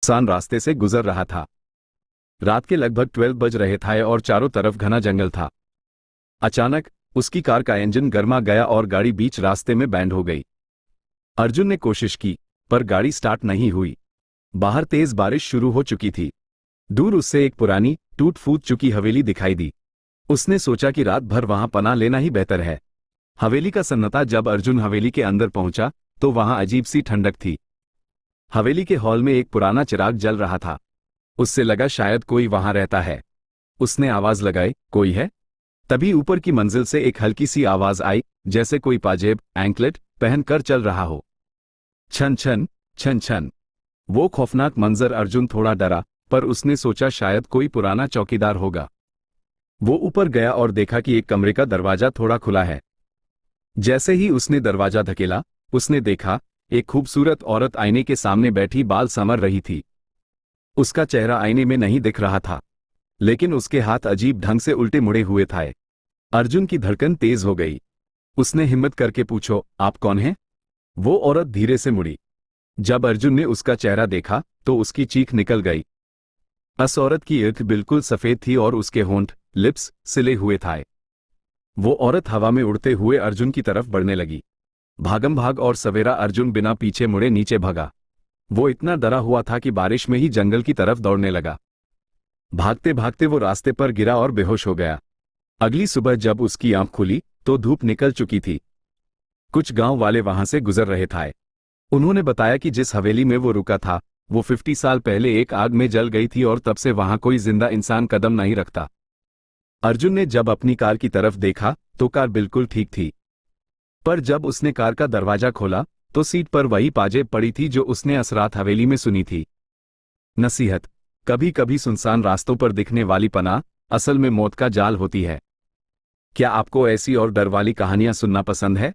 इंसान रास्ते से गुजर रहा था। रात के लगभग 12 बज रहे थे और चारों तरफ घना जंगल था। अचानक उसकी कार का इंजन गर्मा गया और गाड़ी बीच रास्ते में बैंड हो गई। अर्जुन ने कोशिश की, पर गाड़ी स्टार्ट नहीं हुई। बाहर तेज बारिश शुरू हो चुकी थी। दूर उससे एक पुरानी टूट फूट चुकी हवेली दिखाई दी। उसने सोचा कि रात भर वहां पनाह लेना ही बेहतर है। हवेली का सन्नाटा। जब अर्जुन हवेली के अंदर पहुंचा तो वहां अजीब सी ठंडक थी। हवेली के हॉल में एक पुराना चिराग जल रहा था। उससे लगा शायद कोई वहां रहता है। उसने आवाज लगाई, कोई है? तभी ऊपर की मंजिल से एक हल्की सी आवाज आई, जैसे कोई पाजेब एंकलेट पहन कर चल रहा हो। छन छन छन छन। वो खौफनाक मंजर। अर्जुन थोड़ा डरा, पर उसने सोचा शायद कोई पुराना चौकीदार होगा। वो ऊपर गया और देखा कि एक कमरे का दरवाजा थोड़ा खुला है। जैसे ही उसने दरवाजा धकेला, उसने देखा एक खूबसूरत औरत आईने के सामने बैठी बाल संवर रही थी। उसका चेहरा आईने में नहीं दिख रहा था, लेकिन उसके हाथ अजीब ढंग से उल्टे मुड़े हुए थे। अर्जुन की धड़कन तेज हो गई। उसने हिम्मत करके पूछो, आप कौन हैं? वो औरत धीरे से मुड़ी। जब अर्जुन ने उसका चेहरा देखा तो उसकी चीख निकल गई। उस औरत की आंख बिल्कुल सफेद थी और उसके होंठ लिप्स सिले हुए थे। वो औरत हवा में उड़ते हुए अर्जुन की तरफ बढ़ने लगी। भागम भाग और सवेरा। अर्जुन बिना पीछे मुड़े नीचे भागा। वो इतना डरा हुआ था कि बारिश में ही जंगल की तरफ दौड़ने लगा। भागते भागते वो रास्ते पर गिरा और बेहोश हो गया। अगली सुबह जब उसकी आंख खुली तो धूप निकल चुकी थी। कुछ गांव वाले वहां से गुजर रहे थे। उन्होंने बताया कि जिस हवेली में वो रुका था वो 50 साल पहले एक आग में जल गई थी और तब से वहां कोई जिंदा इंसान कदम नहीं रखता। अर्जुन ने जब अपनी कार की तरफ देखा तो कार बिल्कुल ठीक थी, पर जब उसने कार का दरवाजा खोला तो सीट पर वही पाजेब पड़ी थी जो उसने असरात हवेली में सुनी थी। नसीहत: कभी कभी सुनसान रास्तों पर दिखने वाली पनाह असल में मौत का जाल होती है। क्या आपको ऐसी और डर वाली कहानियां सुनना पसंद है?